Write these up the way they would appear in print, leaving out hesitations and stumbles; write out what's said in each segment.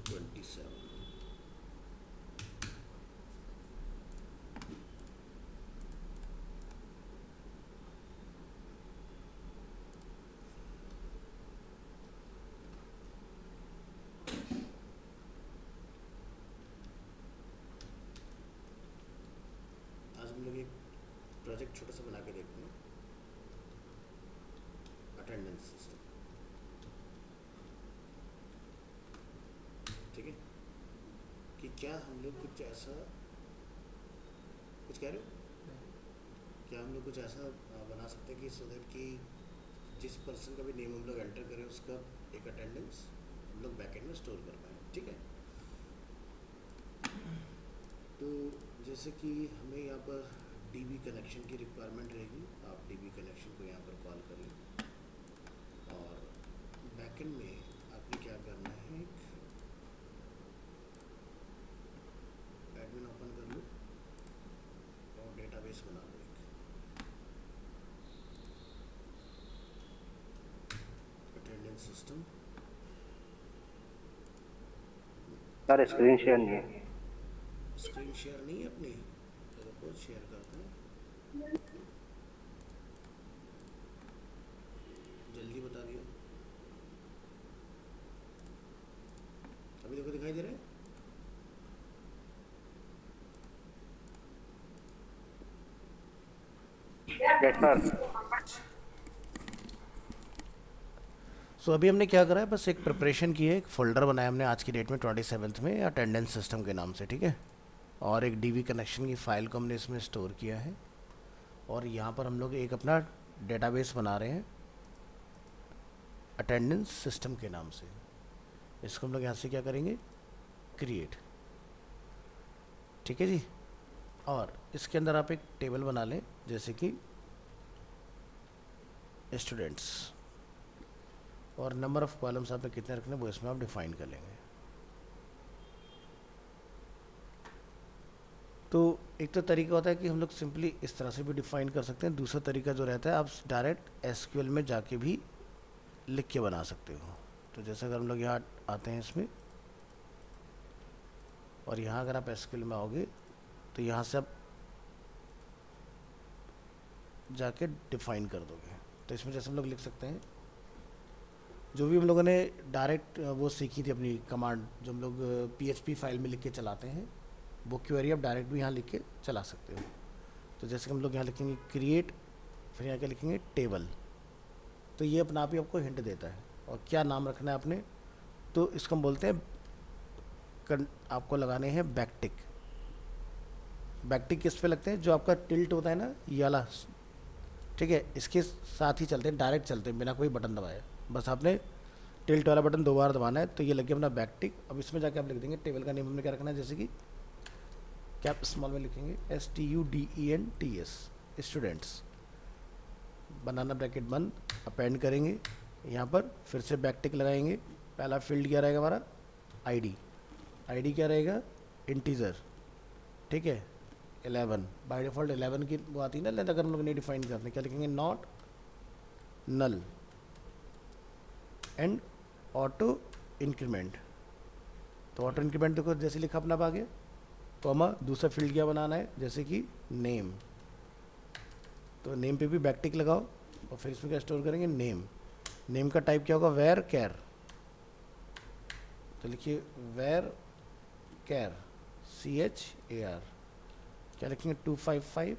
27। आज हम लोग एक प्रोजेक्ट छोटा सा बना के देखते हैं, अटेंडेंस सिस्टम। ठीक है, कि क्या हम लोग कुछ ऐसा, कुछ कह रहे हो, क्या हम लोग कुछ ऐसा बना सकते हैं कि सो दैट कि जिस पर्सन का भी नेम हम लोग एंटर करें उसका एक अटेंडेंस हम लोग बैकएंड में स्टोर कर पाएँ। ठीक है, तो जैसे कि हमें यहाँ पर डीबी कनेक्शन की रिक्वायरमेंट रहेगी। आप डीबी कनेक्शन को यहाँ पर कॉल करिए और बैकएंड में आपने क्या करना है, एक एडमिन ओपन कर लो और डेटाबेस बना लो। एक attendance system. Sir screen share नहीं है। स्क्रीन शेयर नहीं है अपनी, तो रुको शेयर करते हैं, जल्दी बता दियो। अभी देखो दिखाई दे रहा है। Yes sir. सो अभी हमने क्या करा है, बस एक प्रिपरेशन की है, एक फोल्डर बनाया हमने आज की डेट में 27 में अटेंडेंस सिस्टम के नाम से। ठीक है, और एक डीवी कनेक्शन की फ़ाइल को हमने इसमें स्टोर किया है और यहाँ पर हम लोग एक अपना डेटाबेस बना रहे हैं अटेंडेंस सिस्टम के नाम से। इसको हम लोग यहाँ से क्या करेंगे, क्रिएट। ठीक है जी, और इसके अंदर आप एक टेबल बना लें, जैसे कि स्टूडेंट्स, और नंबर ऑफ़ कॉलम्स आपने कितने रखने वो इसमें आप डिफाइन कर लेंगे। तो एक तो तरीका होता है कि हम लोग सिंपली इस तरह से भी डिफाइन कर सकते हैं। दूसरा तरीका जो रहता है, आप डायरेक्ट एसक्यूएल में जाके भी लिख के बना सकते हो। तो जैसे अगर हम लोग यहाँ आते हैं इसमें, और यहाँ अगर आप एसक्यूएल में आओगे तो यहाँ से आप जाके डिफाइन कर दोगे। तो इसमें जैसे हम लोग लिख सकते हैं, जो भी हम लोगों ने डायरेक्ट वो सीखी थी अपनी कमांड, जो हम लोग पीएचपी फाइल में लिख के चलाते हैं, वो क्वेरी आप डायरेक्ट भी यहाँ लिख के चला सकते हो। तो जैसे हम लोग यहाँ लिखेंगे क्रिएट, फिर यहाँ क्या लिखेंगे, टेबल। तो ये अपना आप ही आपको हिंट देता है। और क्या नाम रखना है आपने, तो इसको हम बोलते हैं, आपको लगाने हैं बैकटिक। बैकटिक किस पे लगते हैं, जो आपका टिल्ट होता है ना ये वाला। ठीक है, इसके साथ ही चलते हैं, डायरेक्ट चलते हैं बिना कोई बटन दबाए। बस आपने टिल्ट वाला बटन 2 बार दबाना है, तो ये लग गया अपना बैकटिक। अब इसमें जाके आप लिख देंगे टेबल का नेम हमने क्या रखना है, जैसे कि कैप स्मॉल में लिखेंगे STUDENTS, स्टूडेंट्स, बनाना ब्रैकेट बंद, अपेंड करेंगे। यहाँ पर फिर से बैकटिक लगाएंगे। पहला फील्ड क्या रहेगा हमारा, आईडी। आईडी क्या रहेगा, इंटीजर। ठीक है, 11 बाय डिफ़ॉल्ट 11 की वो आती है ना लेंथ, अगर हम लोग नहीं डिफाइन करते क्या लिखेंगे, not null and auto increment. तो ऑटो इंक्रीमेंट देखो जैसे लिखा अपना आ गया, कॉमा, दूसरा फील्ड क्या बनाना है, जैसे कि नेम। तो नेम पे भी बैकटिक लगाओ और फिर इसमें क्या स्टोर करेंगे, नेम। नेम का टाइप क्या होगा, वेर कैर। तो लिखिए वेर कैर, CHAR। क्या लिखेंगे, 255,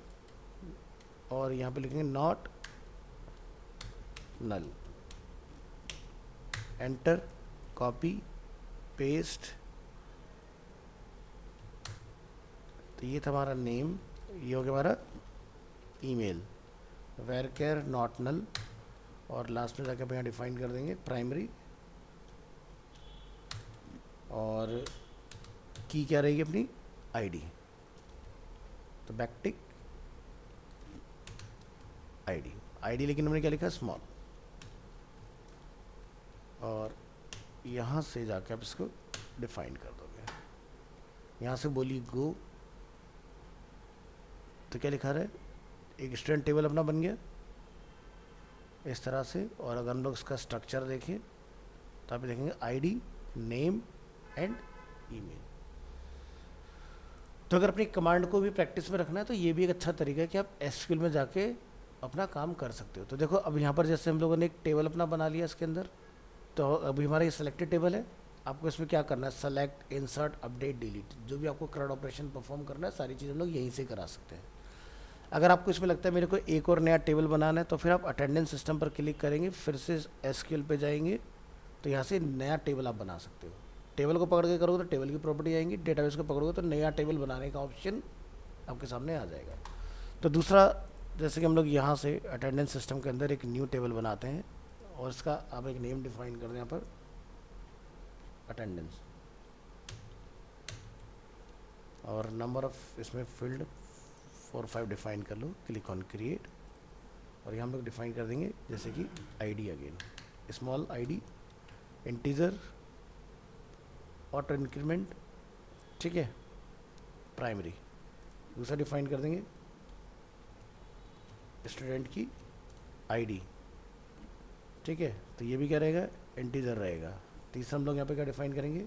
और यहाँ पे लिखेंगे not null. Enter, copy, paste. तो ये था हमारा नेम, ये हो गया हमारा email, where care not null. और लास्ट में जाकर आप यहाँ डिफाइन कर देंगे प्राइमरी, और की क्या रहेगी अपनी, आईडी। तो बैकटिक आईडी, आईडी लेकिन हमने क्या लिखा, स्मॉल। और यहाँ से जाके आप इसको डिफाइन कर दोगे। यहाँ से बोलिए गो, तो क्या लिखा रहा है, एक स्टूडेंट टेबल अपना बन गया इस तरह से। और अगर हम लोग इसका स्ट्रक्चर देखें तो आप देखेंगे आईडी, नेम, एंड ईमेल। तो अगर अपनी कमांड को भी प्रैक्टिस में रखना है तो ये भी एक अच्छा तरीका है कि आप एसक्यूएल में जाके अपना काम कर सकते हो। तो देखो अब यहाँ पर जैसे हम लोगों ने एक टेबल अपना बना लिया इसके अंदर, तो अभी हमारा ये सेलेक्टेड टेबल है। आपको इसमें क्या करना है, सेलेक्ट, इंसर्ट, अपडेट, डिलीट, जो भी आपको करंट ऑपरेशन परफॉर्म करना है सारी चीज़ हम लोग यहीं से करा सकते हैं। अगर आपको इसमें लगता है मेरे को एक और नया टेबल बनाना है तो फिर आप अटेंडेंस सिस्टम पर क्लिक करेंगे, फिर से एसक्यूएल पे जाएंगे, तो यहाँ से नया टेबल आप बना सकते हो। टेबल को पकड़ के करोगे तो टेबल की प्रॉपर्टी आएंगी, डेटाबेस को पकड़ोगे तो नया टेबल बनाने का ऑप्शन आपके सामने आ जाएगा। तो दूसरा, जैसे कि हम लोग यहाँ से अटेंडेंस सिस्टम के अंदर एक न्यू टेबल बनाते हैं और इसका आप एक नेम डिफाइन कर दें यहाँ पर, अटेंडेंस, और नंबर ऑफ इसमें फील्ड 4-5 डिफाइन कर लो, क्लिक ऑन क्रिएट, और यहाँ हम लोग डिफाइन कर देंगे जैसे कि ID, again small ID, integer, auto increment, ठीक है, प्राइमरी। दूसरा डिफाइन कर देंगे स्टूडेंट की आईडी, ठीक है, तो ये भी क्या रहेगा, इंटीजर रहेगा। तीसरा हम लोग यहाँ पे क्या डिफाइन करेंगे,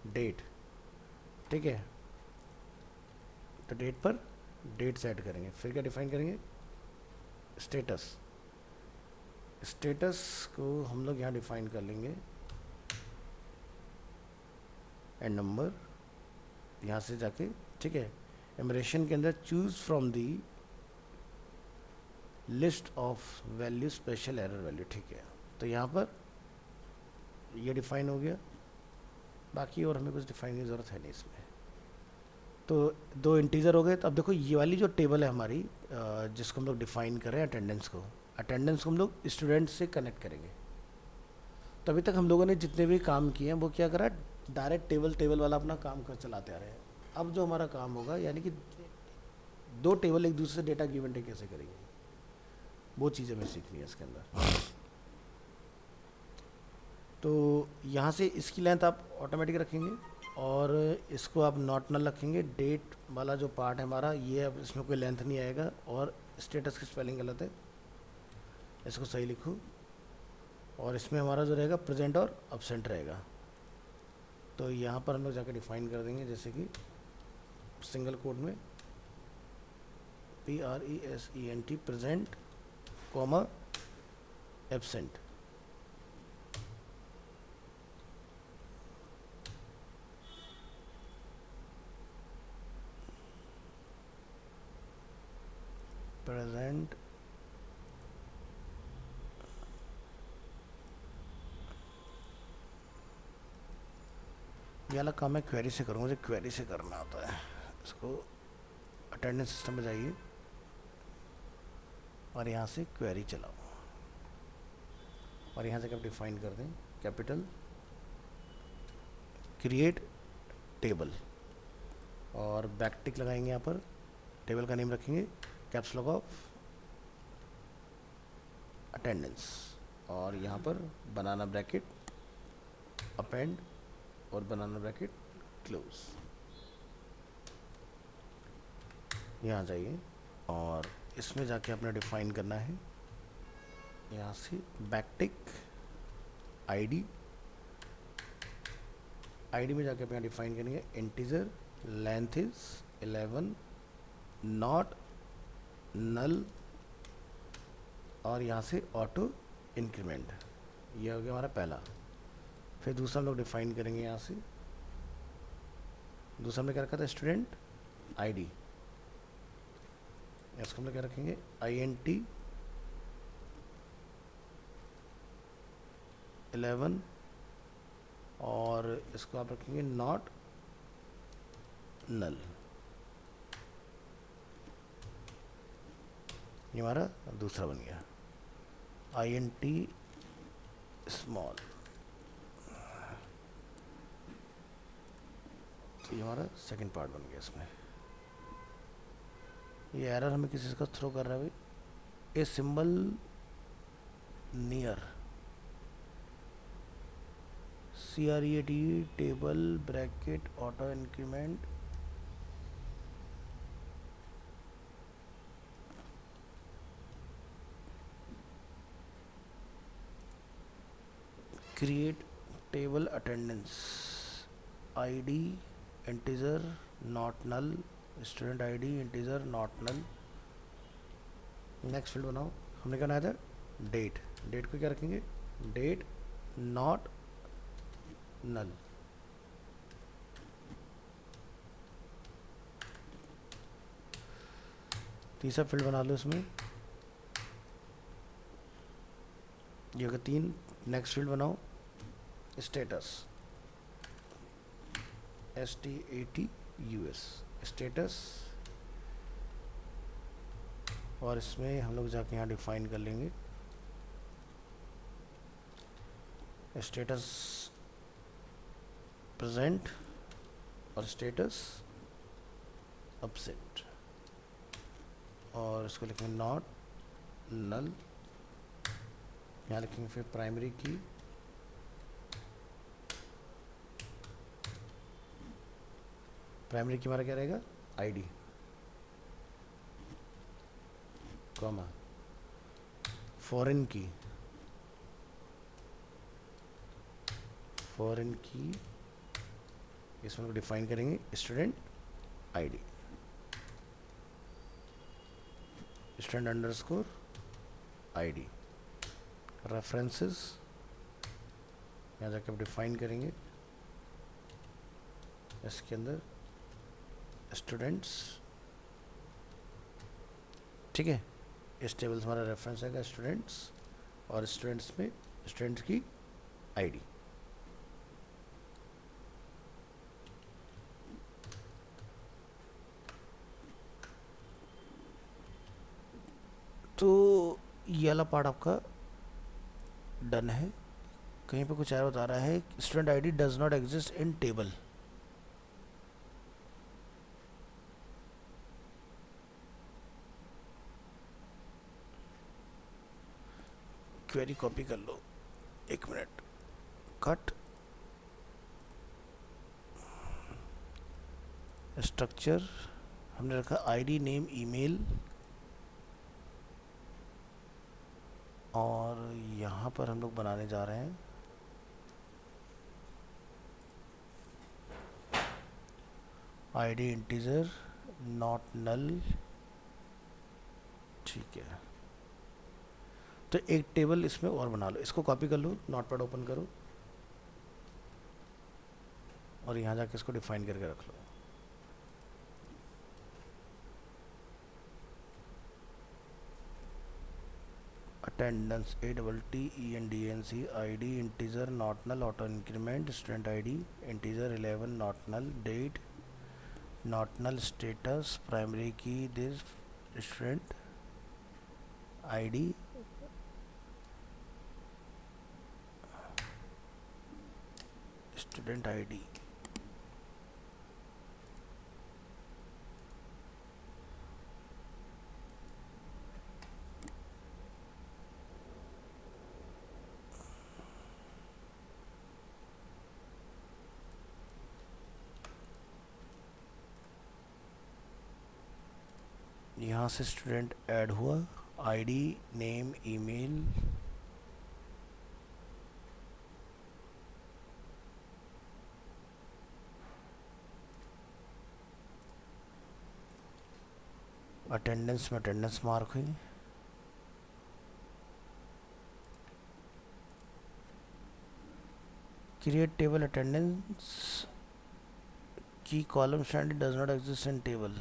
डेट, ठीक है, तो डेट पर डेट सेट करेंगे। फिर क्या डिफाइन करेंगे, स्टेटस, स्टेटस को हम लोग यहाँ डिफाइन कर लेंगे एंड नंबर, यहाँ से जाके, ठीक है, एमरेशन के अंदर choose from the list of value special error value, ठीक है, तो यहाँ पर ये डिफाइन हो गया। बाकी और हमें कुछ डिफाइन की ज़रूरत है नहीं इसमें। तो 2 इंटीजर हो गए। तो अब देखो ये वाली जो टेबल है हमारी, जिसको हम लोग डिफाइन कर रहे हैं अटेंडेंस को, अटेंडेंस को हम लोग स्टूडेंट से कनेक्ट करेंगे। तो अभी तक हम लोगों ने जितने भी काम किए हैं वो क्या करा, डायरेक्ट टेबल वाला अपना काम कर चलाते आ रहे हैं। अब जो हमारा काम होगा, यानी कि 2 टेबल एक दूसरे से डेटा गिवन टेक कैसे करेंगे, वो चीज़ हमें सीखनी है इसके अंदर। तो यहाँ से इसकी लेंथ आप ऑटोमेटिक रखेंगे और इसको आप नॉट नल रखेंगे। डेट वाला जो पार्ट है हमारा, ये अब इसमें कोई लेंथ नहीं आएगा। और स्टेटस की स्पेलिंग गलत है, इसको सही लिखो। और इसमें हमारा जो रहेगा प्रेजेंट और अब्सेंट रहेगा। तो यहाँ पर हम लोग जाकर डिफाइन कर देंगे, जैसे कि सिंगल कोड में PRESENT, present comma absent. Present ये वाला काम मैं क्वेरी से करूँगा, मुझे क्वेरी से करना आता है। इसको अटेंडेंस सिस्टम में जाइए और यहाँ से क्वेरी चलाओ और यहाँ से क्या डिफाइन कर दें, कैपिटल क्रिएट टेबल और बैकटिक लगाएंगे। यहाँ पर टेबल का नेम रखेंगे कैप्स लॉक ऑफ अटेंडेंस और यहाँ पर बनाना ब्रैकेट अपेंड और बनाना ब्रैकेट क्लोज। यहाँ जाइए और इसमें जाके आपने डिफाइन करना है यहाँ से बैकटिक आईडी में जाके आप यहाँ डिफाइन करेंगे integer length is 11 not null और यहाँ से ऑटो इंक्रीमेंट। ये हो गया हमारा पहला। फिर दूसरा हम लोग डिफाइन करेंगे यहाँ से, दूसरा हमने क्या रखा था, स्टूडेंट आईडी। इसको हम लोग क्या रखेंगे, INT 11 और इसको आप रखेंगे नॉट नल। ये हमारा दूसरा बन गया, INT स्मॉल। ये हमारा सेकंड पार्ट बन गया। इसमें ये एरर हमें किसी का थ्रो कर रहा है भाई, a symbol near CREAT table bracket auto increment create table attendance ID integer not null, student ID integer not null. Next field बनाओ, हमने क्या बनाया था, डेट। डेट को क्या रखेंगे, डेट नॉट नल। तीसरा फील्ड बना लो इसमें, ये होगा 3। नेक्स्ट फील्ड बनाओ स्टेटस, STATUS, स्टेटस। और इसमें हम लोग जाके यहाँ डिफाइन कर लेंगे स्टेटस प्रेजेंट और स्टेटस अपसेट, और इसको लिखेंगे नॉट नल। यहाँ लिखेंगे फिर प्राइमरी की, प्राइमरी की हमारा क्या रहेगा, आईडी, कॉमा फॉरेन की, फॉरेन की इसमें डिफाइन करेंगे student ID, student underscore ID. References यहाँ जाके आप डिफाइन करेंगे इसके अंदर स्टूडेंट्स, ठीक है। इस टेबल से हमारा रेफरेंस आएगा स्टूडेंट्स, और स्टूडेंट्स में स्टूडेंट्स की आईडी। तो ये वाला पार्ट आपका डन है। कहीं पे कुछ और बता रहा है student ID does not exist in table. Query copy कर लो, 1 मिनट, कट स्ट्रक्चर हमने रखा आईडी नेम ईमेल, और यहाँ पर हम लोग बनाने जा रहे हैं आईडी इंटीजर नॉट नल, ठीक है। तो एक टेबल इसमें और बना लो, इसको कॉपी कर लो, नोटपैड ओपन करो और यहाँ जाके इसको डिफाइन करके रख लो। Attendance ATTENDNC ID integer not null auto increment student ID integer 11 not null date not null status primary key this student ID student ID. यहाँ से स्टूडेंट ऐड हुआ, आईडी नेम ईमेल, अटेंडेंस में attendance mark हुई, create table attendance key column standard does not exist in table.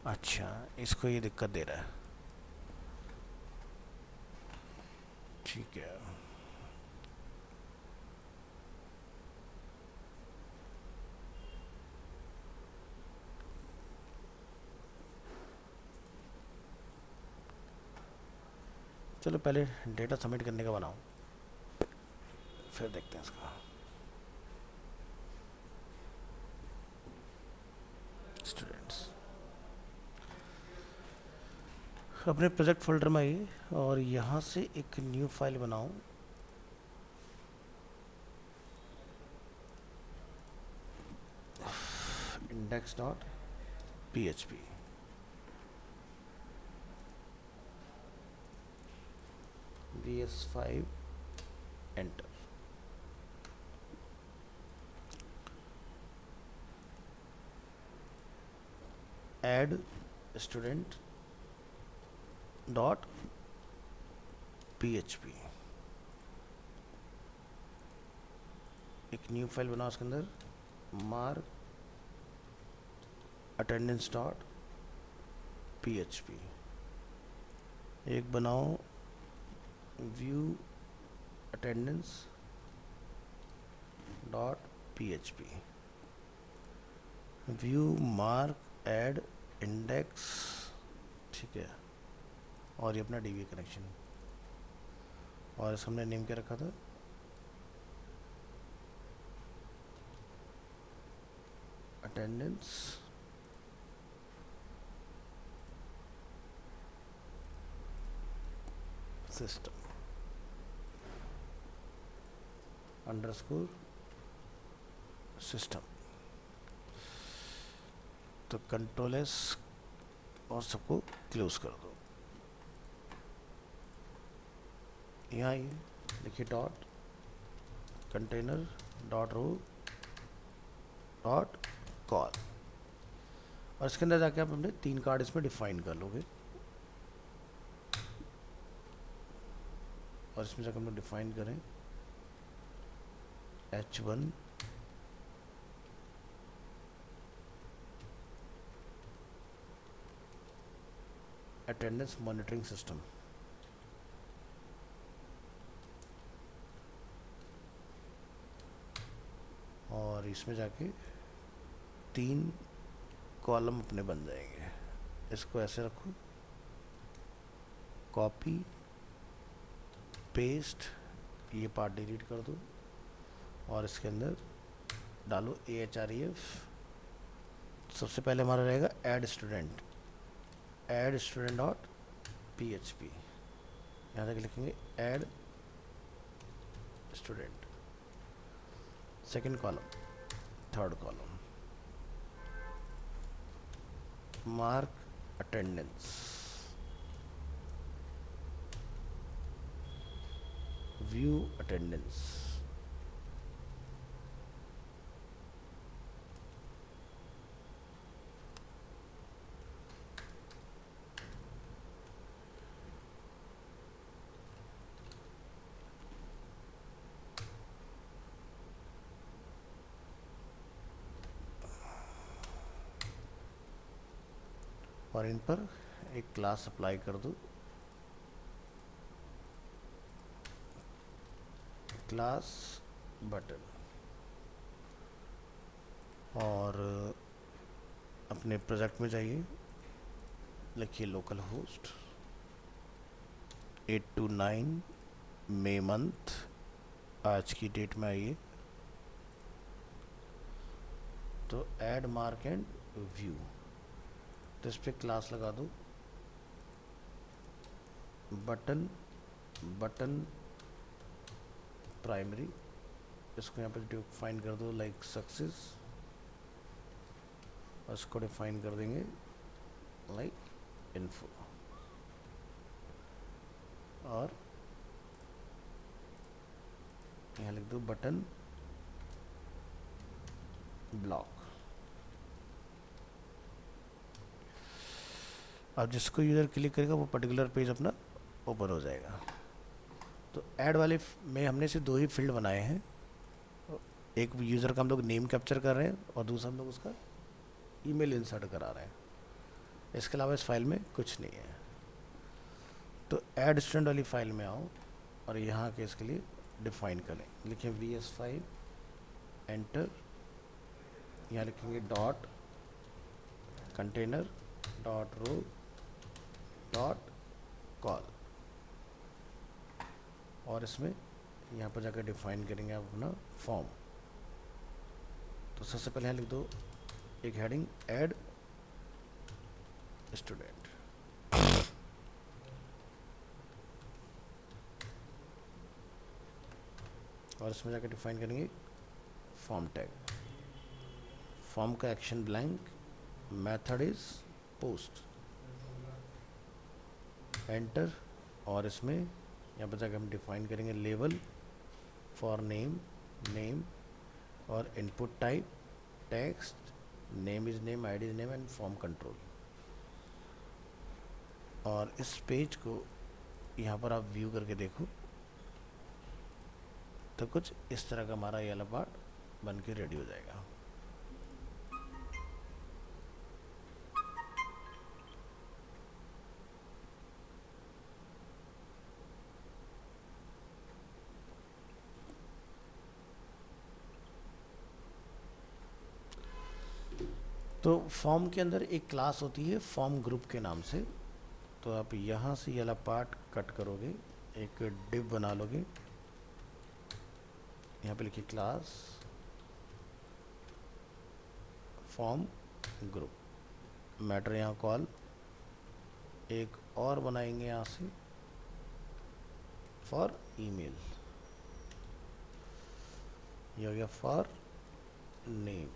अच्छा, इसको ये दिक्कत दे रहा है, ठीक है। चलो पहले डेटा सबमिट करने का बनाओ, फिर देखते हैं इसका। स्टूडेंट्स अपने प्रोजेक्ट फोल्डर में आइए और यहाँ से एक न्यू फाइल बनाओ, index.php। VS5 enter. Add student dot PHP, एक न्यू फाइल बनाओ उसके अंदर मार्क अटेंडेंस डॉट PHP, एक बनाओ view attendance dot PHP, view mark add index, ठीक है, और ये अपना DB कनेक्शन, और इस हमने नेम क्या रखा था, अटेंडेंस सिस्टम अंडरस्कोर सिस्टम। तो कंट्रोल एस और सबको क्लोज कर दो। यहाँ ये देखिए dot container dot row dot col, और इसके अंदर जाके आप अपने 3 कार्ड इसमें डिफाइन कर लोगे, और इसमें जाकर हम लोग डिफाइन करें H1 अटेंडेंस मॉनिटरिंग सिस्टम, और इसमें जाके 3 कॉलम अपने बन जाएंगे। इसको ऐसे रखो, कॉपी पेस्ट, ये पार्ट डिलीट कर दो, और इसके अंदर डालो AHREF। सबसे पहले हमारा रहेगा ऐड स्टूडेंट डॉट PHP, यहाँ तक लिखेंगे add student, second column, third column mark attendance, view attendance, और इन पर एक क्लास अप्लाई कर दो, क्लास बटन, और अपने प्रोजेक्ट में जाइए, लिखिए लोकल होस्ट 829 मई मंथ, आज की डेट में आइए, तो ऐड मार्क एंड व्यू, तो इस पर क्लास लगा दो बटन प्राइमरी, इसको यहाँ पर डिफाइन कर दो लाइक सक्सेस, और इसको डिफाइन कर देंगे लाइक इन्फो, और यहाँ लिख दो बटन ब्लॉक। अब जिसको यूज़र क्लिक करेगा वो पर्टिकुलर पेज अपना ओपन हो जाएगा। तो ऐड वाले में हमने सिर्फ 2 ही फील्ड बनाए हैं, एक यूज़र का हम लोग नेम कैप्चर कर रहे हैं, और दूसरा हम लोग उसका ईमेल इंसर्ट करा रहे हैं। इसके अलावा इस फाइल में कुछ नहीं है। तो ऐड स्टूडेंट वाली फाइल में आओ, और यहाँ के इसके लिए डिफाइन करें, लिखें VS5 एंटर, यहाँ लिखेंगे dot container dot row dot col, और इसमें यहाँ पर जाकर डिफाइन करेंगे आप अपना फॉर्म। तो सबसे पहले यहाँ लिख दो एक हेडिंग ऐड स्टूडेंट, और इसमें जाकर डिफाइन करेंगे फॉर्म टैग, फॉर्म का action blank, method is post, enter, और इसमें यहाँ पर जाकर हम डिफाइन करेंगे लेवल फॉर नेम, और input type text, name is name, ID is name, and form control. और इस पेज को यहाँ पर आप व्यू करके देखो तो कुछ इस तरह का हमारा ये वाला पार्ट बन के रेडी हो जाएगा। तो फॉर्म के अंदर एक क्लास होती है फॉर्म ग्रुप के नाम से। तो आप यहाँ से ये वाला पार्ट कट करोगे, एक डिव बना लोगे, यहाँ पे लिखिए क्लास फॉर्म ग्रुप, मैटर यहाँ कॉल, एक और बनाएंगे यहाँ से फॉर ईमेल, ये हो गया फॉर नेम,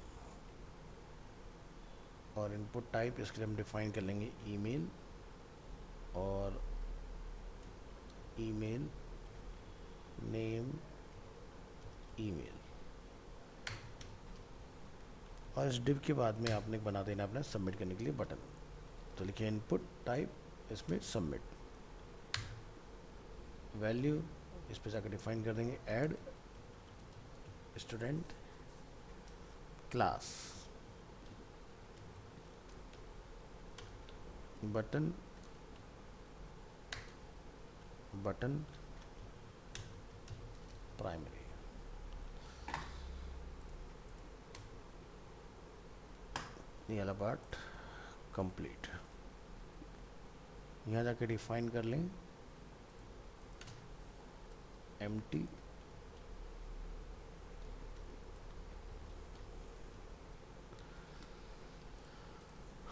और इनपुट टाइप इसके लिए हम डिफाइन कर लेंगे ईमेल और ईमेल नेम ईमेल। और इस डिव के बाद में आपने बना देना अपना सबमिट करने के लिए बटन। तो लिखिए इनपुट टाइप, इसमें सबमिट, वैल्यू इस पे जाकर डिफाइन कर देंगे add student class, button button primary. ये वाला पार्ट कंप्लीट। यहाँ जाके डिफाइन कर लें एम्प्टी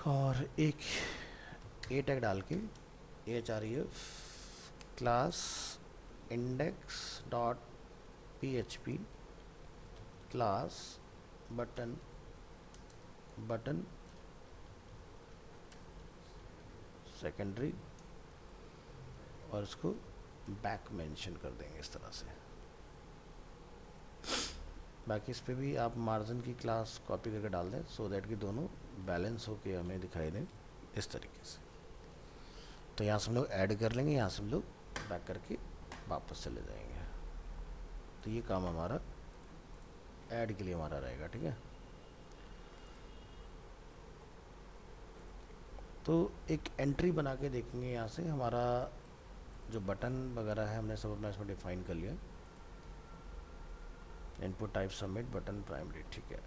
और एक ए टैग डाल के href class index dot php class button button secondary, और इसको बैक मेंशन कर देंगे इस तरह से। बाकी इस पे भी आप मार्जिन की क्लास कॉपी करके डाल दें सो दैट कि दोनों बैलेंस होके हमें दिखाई दें इस तरीके से। तो यहाँ से हम लोग ऐड कर लेंगे, यहाँ से हम लोग बैक करके वापस चले जाएंगे। तो ये काम हमारा ऐड के लिए हमारा रहेगा, ठीक है। तो एक एंट्री बना के देखेंगे, यहाँ से हमारा जो बटन वगैरह है हमने सब अपना इसमें डिफाइन कर लिया, input type submit button primary, ठीक है।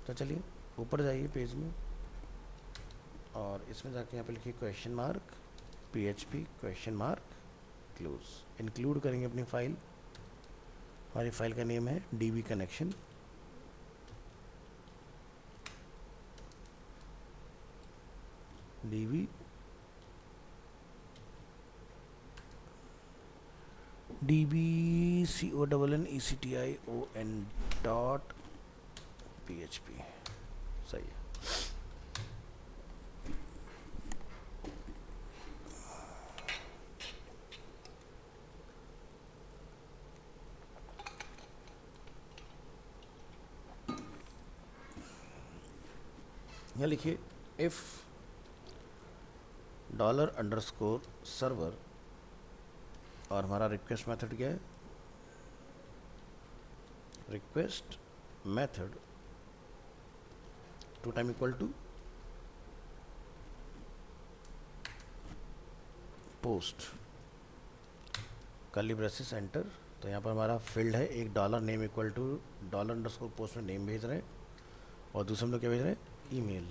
तो चलिए ऊपर जाइए पेज में और इसमें जाके यहाँ पे लिखिए question mark PHP question mark close. Include करेंगे अपनी फाइल, हमारी फाइल का नेम है DB connection. DB CONNECTION dot PHP, सही है। यहाँ लिखिए इफ $_ और हमारा रिक्वेस्ट मेथड क्या है, request method two time equal to post curly braces enter. तो यहाँ पर हमारा फील्ड है एक $नेम इक्वल टू $_ पोस्ट में नेम भेज रहे हैं, और दूसरे हम लोग क्या भेज रहे हैं, ईमेल।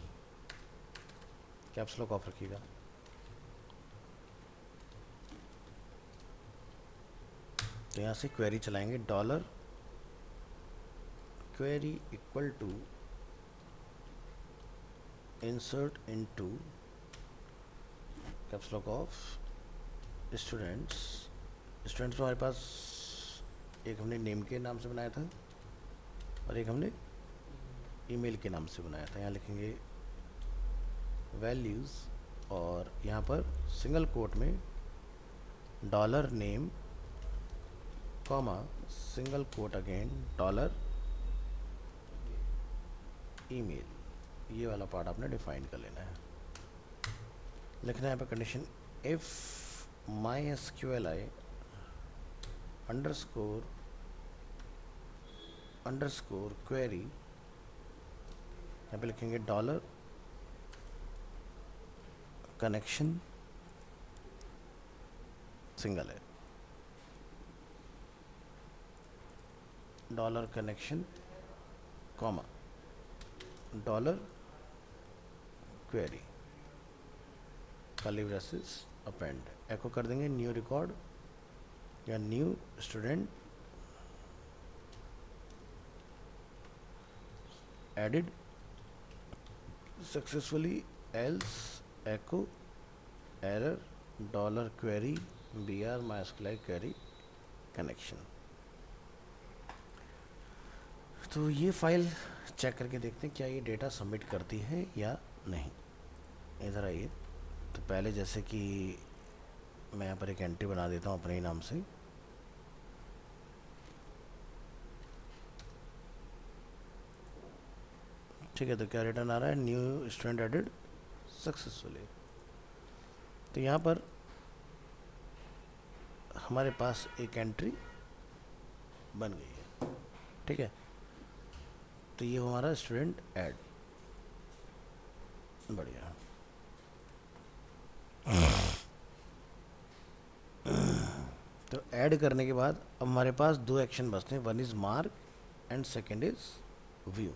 कैप्स लॉक ऑफ रखिएगा। तो यहाँ से क्वेरी चलाएंगे $query equal to insert into caps lock off students. Students में हमारे पास एक हमने नेम के नाम से बनाया था और एक हमने ईमेल के नाम से बनाया था। यहाँ लिखेंगे वैल्यूज़ और यहाँ पर सिंगल कोट में $name comma single quote again $email. ये वाला पार्ट आपने डिफाइन कर लेना है। लिखना है यहाँ पे condition if my S Q L I underscore query, यहाँ पे लिखेंगे डॉलर कनेक्शन सिंगल है, dollar connection comma dollar query curly braces append, echo कर देंगे न्यू रिकॉर्ड या new student added successfully else echo error dollar query B R my query connection. तो ये file check करके देखते हैं क्या ये डेटा सबमिट करती है या नहीं। इधर आइए, तो पहले जैसे कि मैं यहाँ पर एक एंट्री बना देता हूँ अपने ही नाम से, ठीक है। तो क्या रिटर्न आ रहा है, न्यू स्टूडेंट एडेड सक्सेसफुली। तो यहाँ पर हमारे पास एक एंट्री बन गई है, ठीक है। तो ये हमारा स्टूडेंट ऐड, बढ़िया। तो ऐड करने के बाद अब हमारे पास दो एक्शन बचते हैं, one is mark and second is view.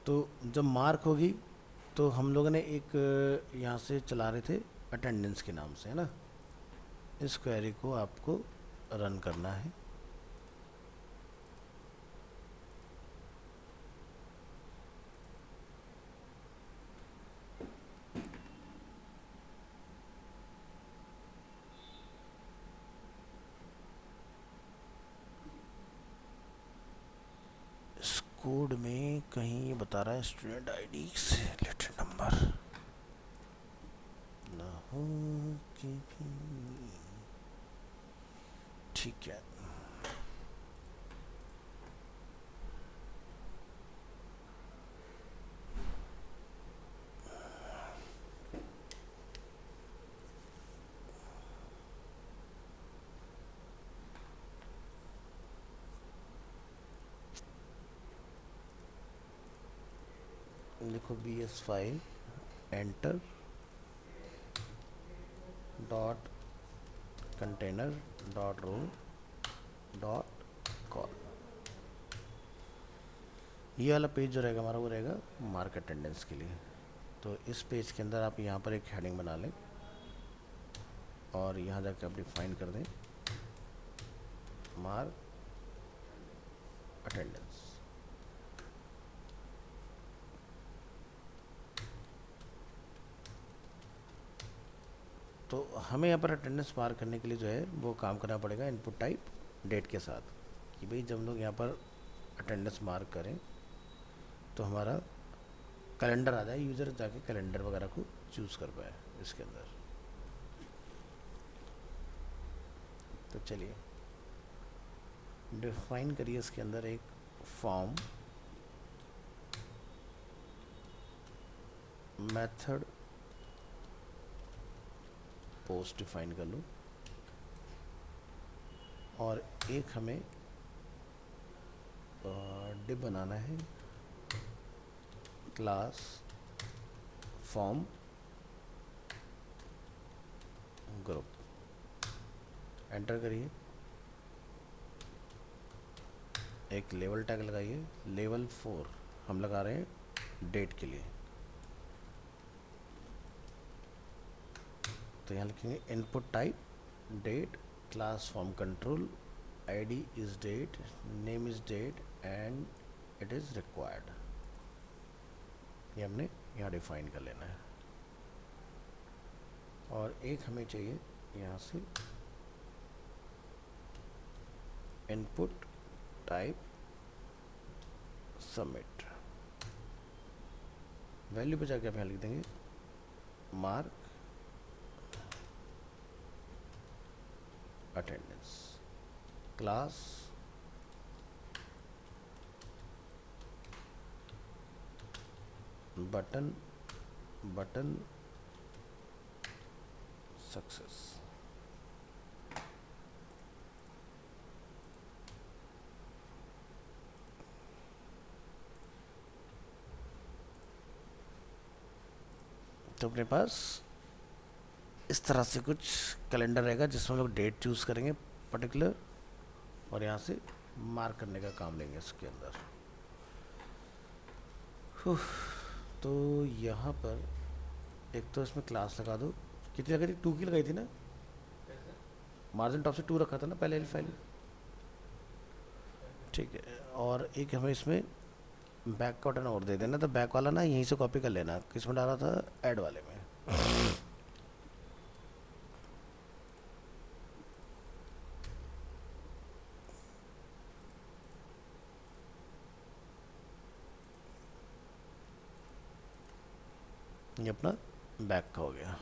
तो जब मार्क होगी तो हम लोगों ने एक यहाँ से चला रहे थे अटेंडेंस के नाम से, है ना। इस क्वेरी को आपको रन करना है। कोड में कहीं ये बता रहा है स्टूडेंट आईडी से रिलेटेड नंबर ना हो कि भी, ठीक है। लिखो B S file enter dot container dot row dot col. ये वाला पेज जो रहेगा हमारा वो रहेगा मार्क अटेंडेंस के लिए। तो इस पेज के अंदर आप यहाँ पर एक हेडिंग बना लें और यहाँ जाकर आप डिफाइन कर दें मार्क अटेंडेंस। तो हमें यहाँ पर अटेंडेंस मार्क करने के लिए जो है वो काम करना पड़ेगा इनपुट टाइप डेट के साथ, कि भाई जब लोग यहाँ पर अटेंडेंस मार्क करें तो हमारा कैलेंडर आ जाए, यूज़र जाके कैलेंडर वगैरह को चूज़ कर पाए इसके अंदर। तो चलिए डिफाइन करिए इसके अंदर एक फॉर्म मेथड पोस्ट डिफाइन कर लूँ और एक हमें डिव बनाना है क्लास फॉर्म ग्रुप। एंटर करिए, एक लेवल टैग लगाइए, लेवल 4 हम लगा रहे हैं डेट के लिए। तो यहाँ लिखेंगे input type date, class form control, ID is date, name is date and it is required. ये हमने यहाँ डिफाइन कर लेना है। और एक हमें चाहिए यहाँ से इनपुट टाइप सबमिट। वैल्यू पे जाके आप यहाँ लिख देंगे mark attendance, class button success. तो अपने पास इस तरह से कुछ कैलेंडर रहेगा जिसमें हम लोग डेट चूज़ करेंगे पर्टिकुलर, और यहाँ से मार्क करने का काम लेंगे इसके अंदर। तो यहाँ पर एक तो इसमें क्लास लगा दो। कितनी लगाई थी? 2 की लगाई थी ना? मार्जिन टॉप से 2 रखा था ना पहले फाइल। ठीक है, और एक हमें इसमें बैक का बटन और दे देना। तो बैक वाला ना यहीं से कॉपी कर लेना। किसमें डाला था? ऐड वाले में। ये अपना बैक का हो गया।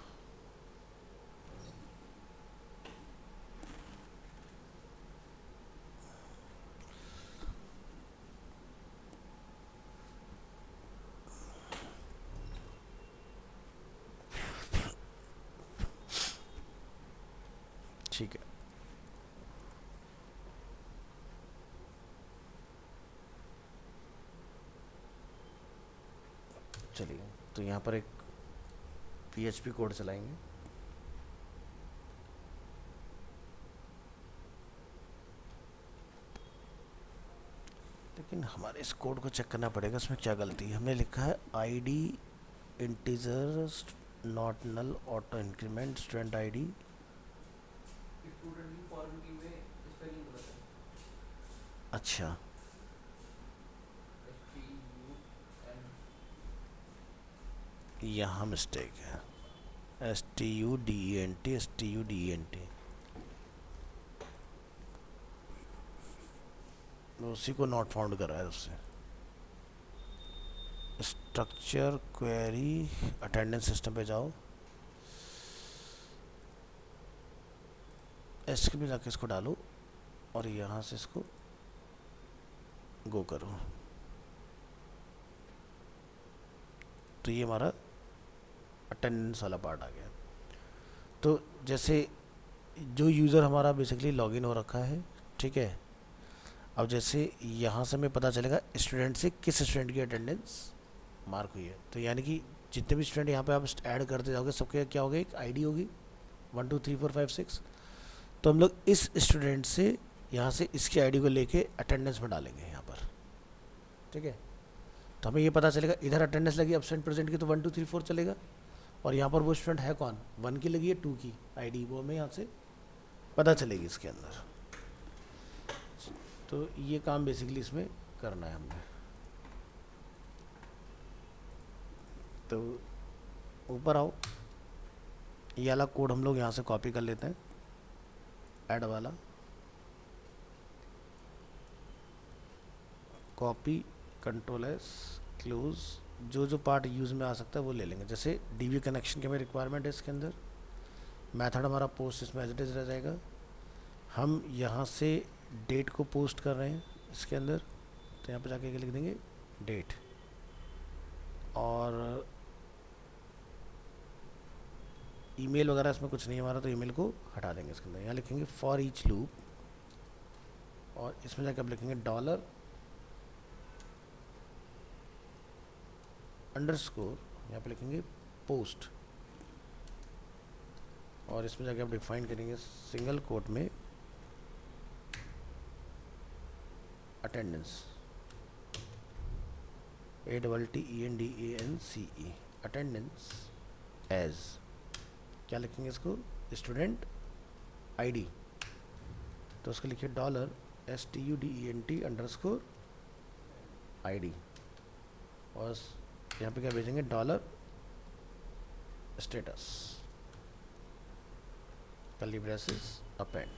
ठीक है, चलिए तो यहाँ पर एक PHP कोड चलाएंगे। लेकिन हमारे इस कोड को चेक करना पड़ेगा, इसमें क्या गलती है। हमने लिखा है ID integer not null auto increment student ID। Student की फॉरेन की में स्पेलिंग गलत है। अच्छा, STUN यहाँ मिस्टेक है। STUDENT। उसी को नॉट फाउंड कर रहा है उससे। स्ट्रक्चर क्वेरी अटेंडेंस सिस्टम पे जाओ, एसक्यू में जाके इसको डालो और यहाँ से इसको गो करो। तो ये हमारा अटेंडेंस वाला पार्ट आ गया। तो जैसे जो यूज़र हमारा बेसिकली लॉगिन हो रखा है, ठीक है। अब जैसे यहाँ से हमें पता चलेगा स्टूडेंट से किस स्टूडेंट की अटेंडेंस मार्क हुई है। तो यानी कि जितने भी स्टूडेंट यहाँ पे आप ऐड करते जाओगे सबके क्या होगा, एक आईडी होगी 1 2 3 4 5 6। तो हम लोग इस स्टूडेंट से यहाँ से इसकी आईडी को लेके अटेंडेंस में डालेंगे यहाँ पर, ठीक है। तो हमें ये पता चलेगा इधर अटेंडेंस लगी एब्सेंट प्रेजेंट की तो 1 2 3 4 चलेगा, और यहाँ पर वो स्टूडेंट है कौन, 1 की लगी है 2 की आईडी, वो हमें यहाँ से पता चलेगी इसके अंदर। तो ये काम बेसिकली इसमें करना है हमने। तो ऊपर आओ, ये वाला कोड हम लोग यहाँ से कॉपी कर लेते हैं, ऐड वाला। Copy, control S, close. जो जो पार्ट यूज़ में आ सकता है वो ले लेंगे। जैसे डीबी कनेक्शन की हमें रिक्वायरमेंट है इसके अंदर। मेथड हमारा पोस्ट इसमें एज इट इज़ रह जाएगा। हम यहाँ से डेट को पोस्ट कर रहे हैं इसके अंदर, तो यहाँ पे जाके लिख देंगे डेट, और ईमेल वगैरह इसमें कुछ नहीं है हमारा, तो ईमेल को हटा देंगे इसके अंदर। यहाँ लिखेंगे फॉर ईच लूप, और इसमें जाकर आप लिखेंगे डॉलर अंडरस्कोर, यहाँ पे लिखेंगे पोस्ट, और इसमें जाके आप डिफाइन करेंगे सिंगल कोट में अटेंडेंस, ATTENDANCE, अटेंडेंस एज क्या लिखेंगे इसको, स्टूडेंट आईडी। तो उसको लिखिए डॉलर STUDENT अंडरस्कोर ID, और यहाँ पे क्या भेजेंगे, dollar status curly braces append.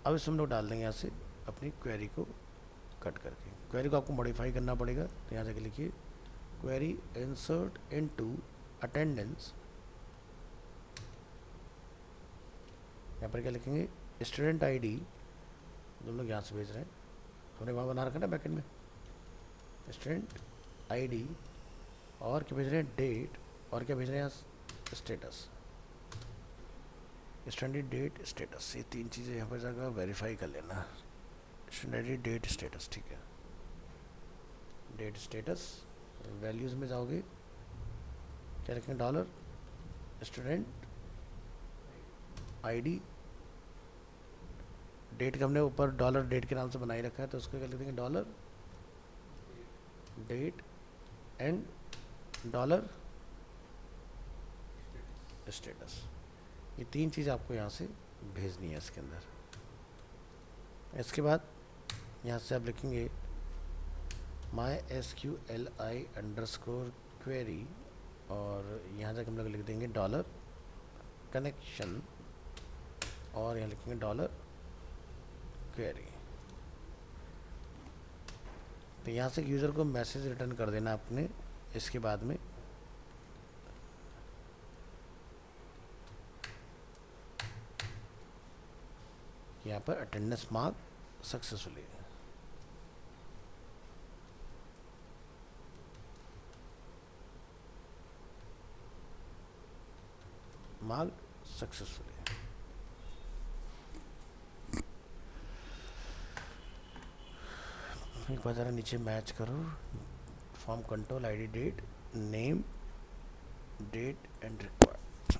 अब इसमें हम लोग डाल देंगे यहाँ से अपनी क्वेरी को कट करके। क्वेरी को आपको मॉडिफाई करना पड़ेगा, तो यहाँ जाके लिखिए क्वेरी इंसर्ट इनटू अटेंडेंस। यहाँ पर क्या लिखेंगे, स्टूडेंट आईडी, जो हम लोग यहाँ से भेज रहे हैं, हमने वहाँ बना रखा है ना बैकेंड में, स्टूडेंट आईडी, और क्या भेज रहे हैं, डेट, और क्या भेज रहे हैं यहाँ, स्टेटस। स्टैंडर्ड डेट स्टेटस, ये तीन चीज़ें यहाँ पर जाकर वेरीफाई कर लेना। स्टैंडर्ड डेट स्टेटस, ठीक है। डेट स्टेटस वैल्यूज़ में जाओगे, क्या रखेंगे, डॉलर स्टूडेंट आईडी, डेट का हमने ऊपर डॉलर डेट के नाम से बनाई रखा है तो उसको क्या लिख देंगे, dollar date and dollar status. ये तीन चीज़ आपको यहाँ से भेजनी है इसके अंदर। इसके बाद यहाँ से आप लिखेंगे MySQLi_query और यहाँ जाकर हम लोग लिख देंगे डॉलर कनेक्शन और यहाँ लिखेंगे डॉलर क्वेरी। तो यहाँ से यूज़र को मैसेज रिटर्न कर देना आपने। इसके बाद में यहाँ पर attendance mark successfully, mark successfully. एक बार ज़रा नीचे मैच करो, form control ID date name date and required,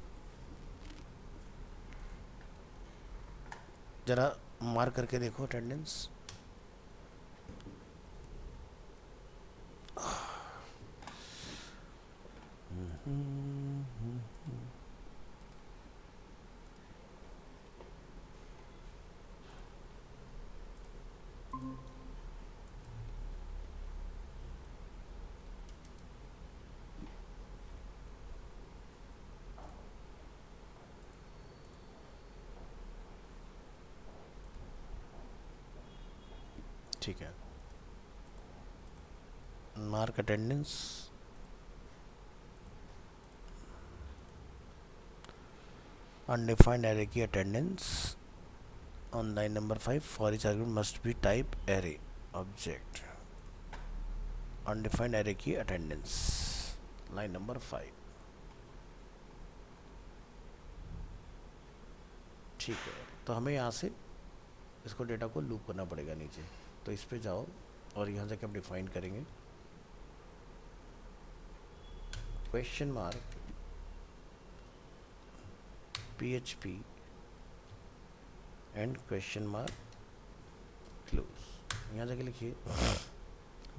ज़रा मार्क करके देखो अटेंडेंस। ठीक है, mark attendance, undefined array key attendance on line number 5 for each argument must be type array object. Undefined array key attendance line number 5, ठीक है। तो हमें यहाँ से इसको डेटा को लूप करना पड़ेगा नीचे, तो इस पे जाओ और यहाँ जाके हम डिफाइन करेंगे question mark PHP and question mark close. यहाँ जाके लिखिए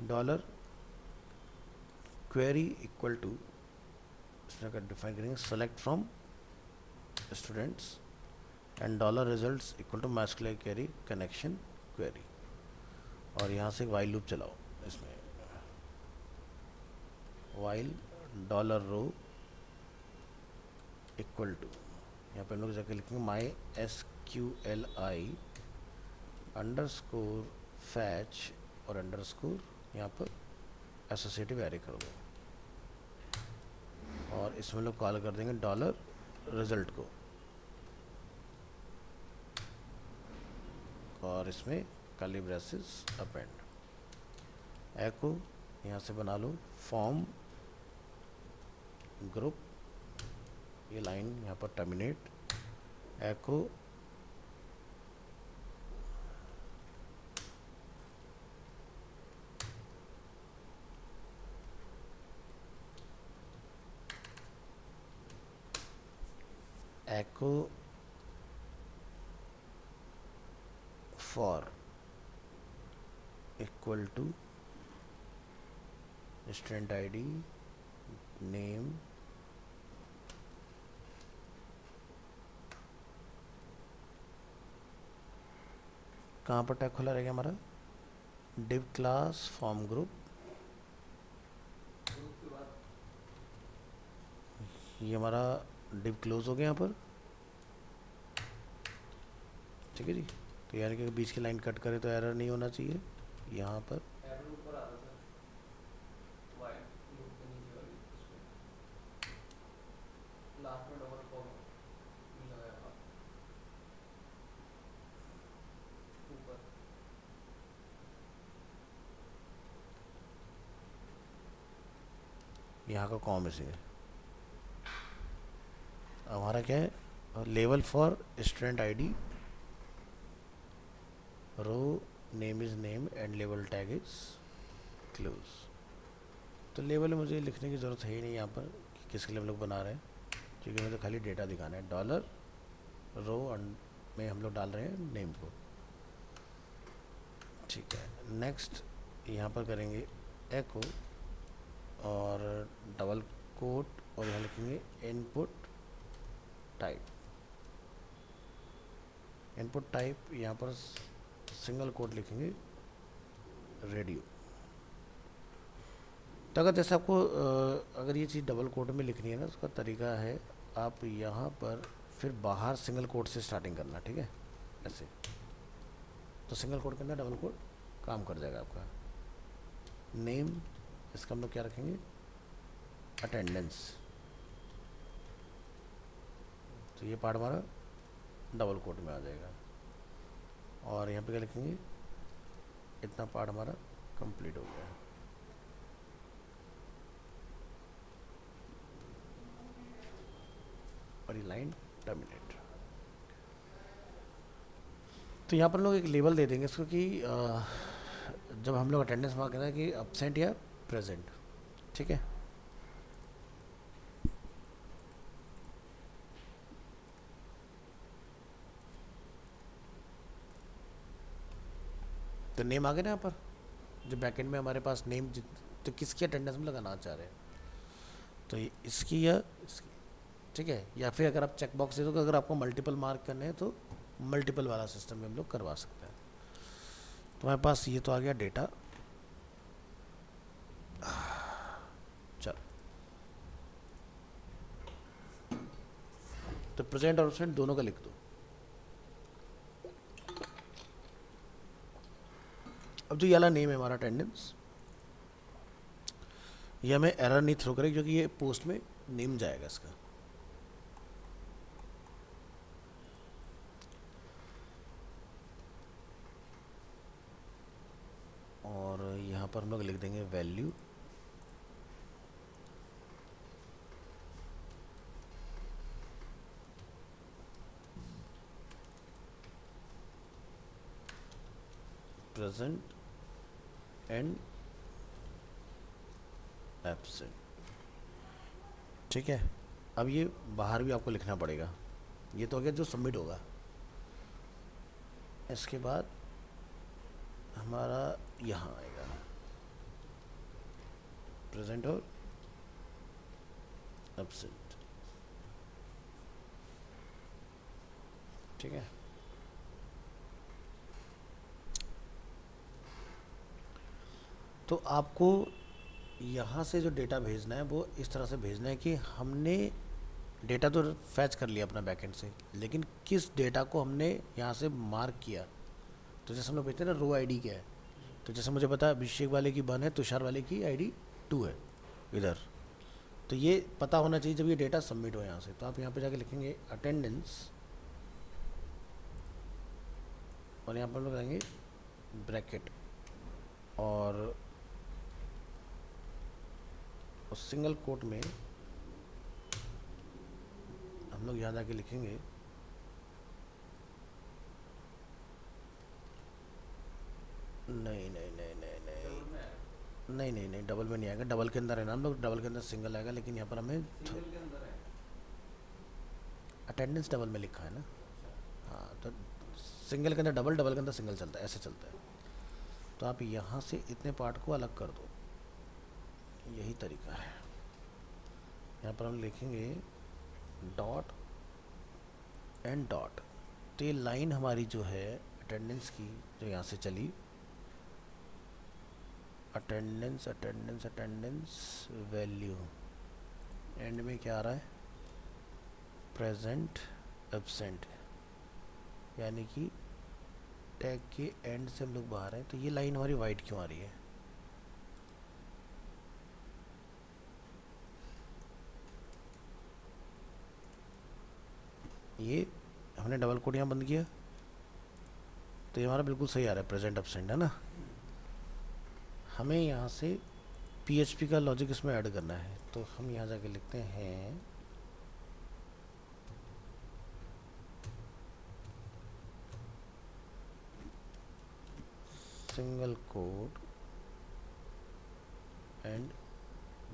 डॉलर क्वेरी इक्वल टू, इसमें अगर डिफाइन करेंगे select from students and dollar results equal to MySQL query connection query, और यहाँ से वाइल लूप चलाओ। इसमें while dollar row equal to, यहाँ पे हम लोग जाके लिखेंगे MySQLi अंडरस्कोर फैच और अंडरस्कोर यहाँ पर एसोसिएटिव एरे कर दो, और इसमें लोग कॉल कर देंगे डॉलर रिजल्ट को, और इसमें कर्ली ब्रेसेस अपेंड एको, यहाँ से बना लो फॉर्म ग्रुप, ये लाइन यहाँ पर terminate echo echo for equal to student ID name कहाँ पर टैग खुला रहेगा हमारा, डिव क्लास फॉर्म ग्रुप, ये हमारा डिव क्लोज हो गया यहाँ पर, ठीक है जी। तो यानी कि बीच की लाइन कट करे तो एरर नहीं होना चाहिए यहाँ पर। एरर ऊपर आता सर, वाइल लूप के नीचे वाली उसमें लास्ट में डबल कॉमा नहीं लगाया आप ऊपर। यहाँ का कॉम इसे हमारा क्या है, लेवल for student ID, row name is name and लेवल टैग इज़ क्लोज। तो लेवल मुझे लिखने की ज़रूरत है ही नहीं यहाँ पर कि किसके लिए हम लोग बना रहे हैं, क्योंकि मुझे खाली डेटा दिखाना है। डॉलर रो में हम लोग डाल रहे हैं नेम को, ठीक है। नेक्स्ट यहाँ पर करेंगे एको और डबल कोट और यहाँ लिखेंगे इनपुट टाइप। इनपुट टाइप यहाँ पर सिंगल कोट लिखेंगे रेडियो। तो अगर जैसे आपको अगर ये चीज़ डबल कोट में लिखनी है ना, उसका तरीका है आप यहाँ पर फिर बाहर सिंगल कोट से स्टार्टिंग करना, ठीक है, ऐसे। तो सिंगल कोट के अंदर डबल कोट काम कर जाएगा आपका। नेम, इसका हम लोग क्या रखेंगे, अटेंडेंस। तो ये पार्ट हमारा डबल कोट में आ जाएगा। और यहाँ पे क्या लिखेंगे, इतना पार्ट हमारा कंप्लीट हो गया। और ये लाइन टर्मिनेट। तो यहाँ पर लोग एक लेबल दे देंगे इसको कि जब हम लोग अटेंडेंस मार्क करें कि अब्सेंट या प्रेजेंट, ठीक है। तो नेम आ गया ना यहाँ पर, जो बैकएंड में हमारे पास नेम तो किसकी अटेंडेंस में लगाना चाह रहे हैं, तो ये इसकी या इसकी, ठीक है। या फिर अगर आप चेक बॉक्स दे दो, अगर आपको मल्टीपल मार्क करने हैं तो मल्टीपल वाला सिस्टम में हम लोग करवा सकते हैं। तो हमारे पास ये तो आ गया डेटा। चल, तो प्रेजेंट और एब्सेंट दोनों का लिख दो। अब जो ये वाला नेम है हमारा अटेंडेंस, ये हमें एरर नहीं थ्रो करेगी क्योंकि ये पोस्ट में नेम जाएगा इसका। और यहाँ पर हम लोग लिख देंगे वैल्यू, प्रेजेंट एंड एब्सेंट, ठीक है। अब ये बाहर भी आपको लिखना पड़ेगा। ये तो हो गया जो सबमिट होगा। इसके बाद हमारा यहाँ आएगा प्रेजेंट और एब्सेंट, ठीक है। तो आपको यहाँ से जो डेटा भेजना है वो इस तरह से भेजना है कि हमने डेटा तो फैच कर लिया अपना बैकएंड से, लेकिन किस डेटा को हमने यहाँ से मार्क किया। तो जैसे हम लोग भेजते हैं ना रो आईडी क्या है, तो जैसे मुझे पता है अभिषेक वाले की 1 है, तुषार वाले की आईडी 2 है इधर। तो ये पता होना चाहिए जब ये डेटा सबमिट हो यहाँ से। तो आप यहाँ पे जाके लिखेंगे अटेंडेंस और यहाँ पर हम लोग करेंगे ब्रैकेट और उस सिंगल कोट में हम लोग यहाँ जाके लिखेंगे नहीं नहीं नहीं नहीं नहीं नहीं नहीं नहीं डबल में नहीं आएगा। डबल के अंदर है ना, हम लोग डबल के अंदर सिंगल आएगा, लेकिन यहाँ पर हमें सिंगल के अंदर है। अटेंडेंस डबल में लिखा है ना। हाँ, तो सिंगल के अंदर डबल, डबल के अंदर सिंगल चलता है, ऐसे चलता है। तो आप यहाँ से इतने पार्ट को अलग कर दो, यही तरीका है। यहाँ पर हम लिखेंगे डॉट एंड डॉट। तो ये लाइन हमारी जो है अटेंडेंस की, जो यहाँ से चली attendance attendance attendance value, and में क्या आ रहा है, प्रेजेंट एब्सेंट, यानी कि टैग के एंड से हम लोग बाहर हैं। तो ये लाइन हमारी वाइट क्यों आ रही है, ये हमने डबल कोड यहाँ बंद किया तो ये हमारा बिल्कुल सही आ रहा है, प्रेजेंट एब्सेंट है ना। हमें यहाँ से PHP का लॉजिक इसमें ऐड करना है, तो हम यहाँ जाके लिखते हैं single quote and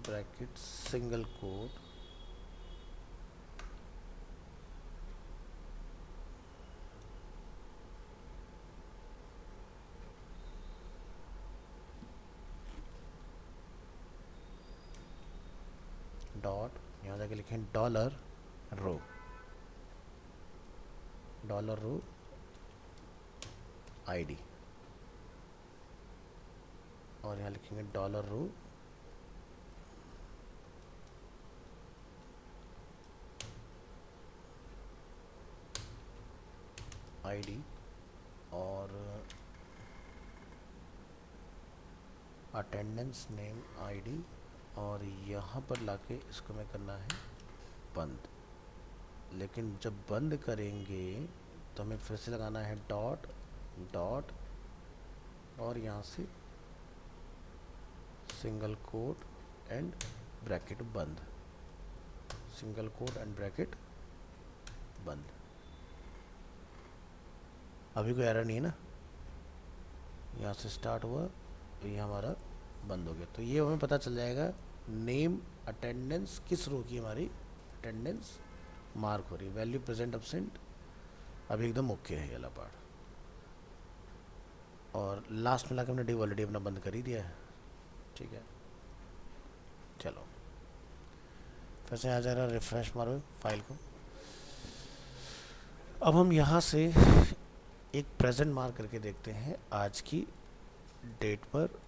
bracket single quote dot, यहाँ जाके लिखें डॉलर रो आईडी, और यहाँ लिखेंगे डॉलर रो आईडी, और अटेंडेंस नेम आईडी, और यहाँ पर लाके इसको मैं करना है बंद। लेकिन जब बंद करेंगे तो हमें फिर से लगाना है डॉट डॉट, और यहाँ से सिंगल कोट एंड ब्रैकेट बंद, सिंगल कोट एंड ब्रैकेट बंद। अभी कोई एरर नहीं है ना, यहाँ से स्टार्ट हुआ तो ये हमारा बंद हो गया। तो ये हमें पता चल जाएगा नेम अटेंडेंस किस रो की हमारी अटेंडेंस मार्क हो रही है। वैल्यू प्रेजेंट एब्सेंट अभी एकदम ओके है ये वाला पार्ट, और लास्ट में लाके हमने डिव ऑलरेडी अपना बंद कर ही दिया है। ठीक है, चलो फिर से आ जा रहा, रिफ्रेश मारो फाइल को। अब हम यहाँ से एक प्रेजेंट मार्क करके देखते हैं आज की डेट पर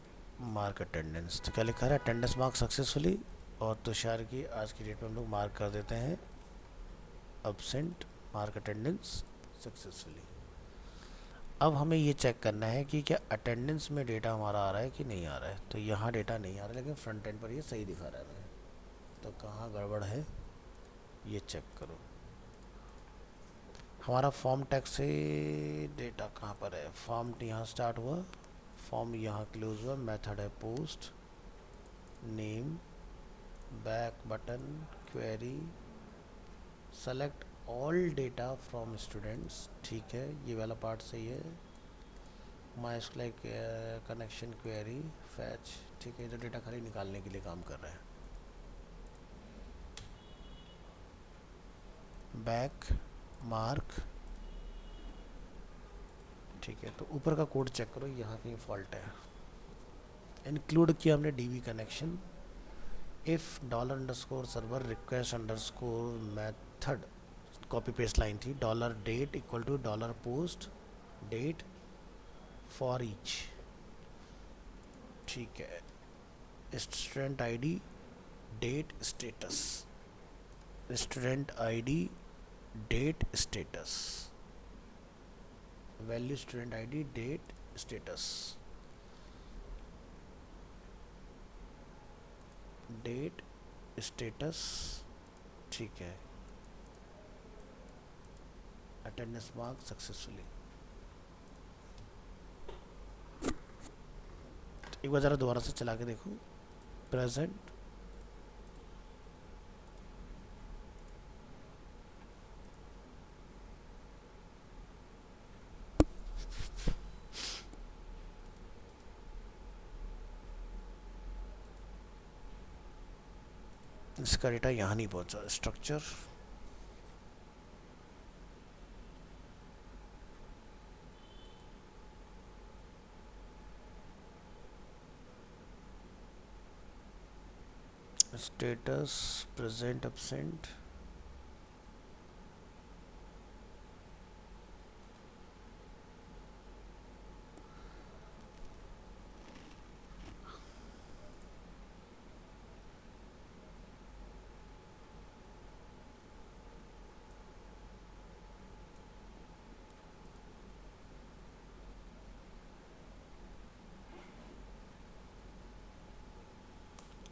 मार्क अटेंडेंस। तो क्या लिखा है, अटेंडेंस मार्क सक्सेसफुली, और तुषार की आज की डेट में हम लोग मार्क कर देते हैं अब्सेंट मार्क अटेंडेंस सक्सेसफुली। अब हमें ये चेक करना है कि क्या अटेंडेंस में डेटा हमारा आ रहा है कि नहीं आ रहा है। तो यहाँ डेटा नहीं आ रहा है, लेकिन फ्रंट एंड पर ये सही दिखा रहा है हमें। तो कहाँ गड़बड़ है ये चेक करो। हमारा फॉर्म टैग से डेटा कहाँ पर है, फॉर्म यहाँ स्टार्ट हुआ, फॉर्म यहाँ क्लोज हुआ, मेथड है post, name, back button, query, select all data from students. ठीक है, ये वाला पार्ट सही है। माइस्क्लाइक कनेक्शन क्वेरी फैच, ठीक है, जो डेटा खाली निकालने के लिए काम कर रहा है। बैक मार्क, ठीक है। तो ऊपर का कोड चेक करो, यहाँ कहीं फॉल्ट है। इंक्लूड किया हमने DB connection, if dollar underscore server request underscore method, copy paste line थी, dollar date equal to dollar post date for each. ठीक है, student ID date status, student ID date status, value student ID date status, date status. ठीक है, attendance mark successfully. एक बार ज़रा दोबारा से चला के देखो, प्रेजेंट, इसका डेटा यहाँ नहीं पहुँचा। Structure, status, present absent,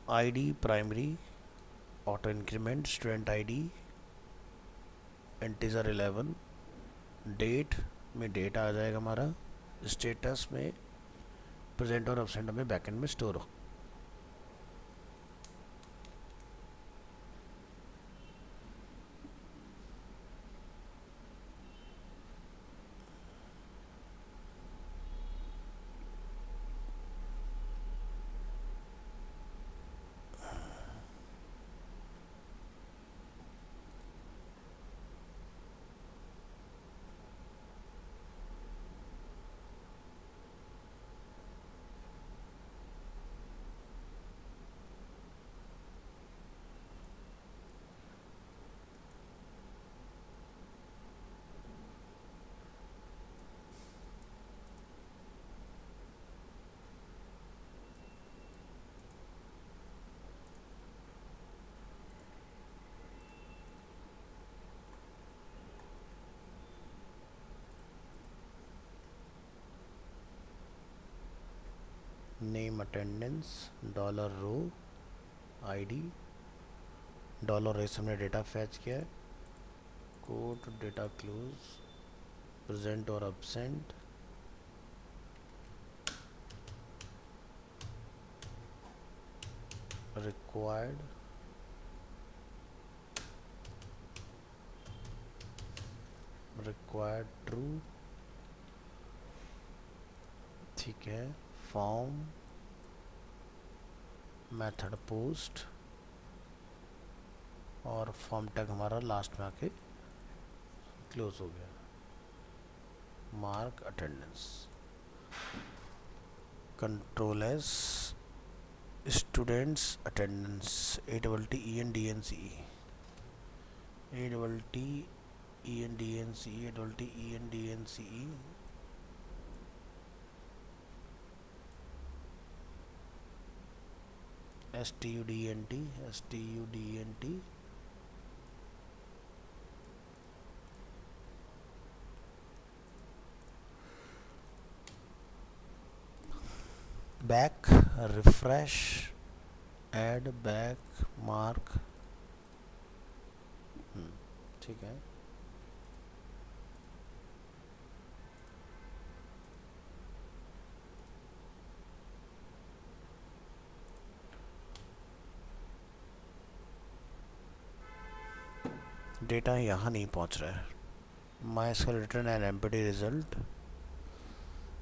ID primary, auto increment, student ID integer 11, date में डेट आ जाएगा हमारा, स्टेटस में प्रेजेंट और एब्सेंट में बैकएंड में स्टोर हो। नेम अटेंडेंस डॉलर रो आईडी डॉलर रेस हमने डेटा फैच किया है, कोड डेटा क्लोज प्रेजेंट और एब्सेंट, रिक्वायर्ड ट्रू, ठीक है, फॉर्म मेथड पोस्ट और फॉर्म टैग हमारा लास्ट में आके क्लोज हो गया। Mark attendance control S students attendance ATTENDNCE STUDENT back refresh add back mark, ठीक है। डेटा यहाँ नहीं पहुँच रहा है। My SQL return an empty result,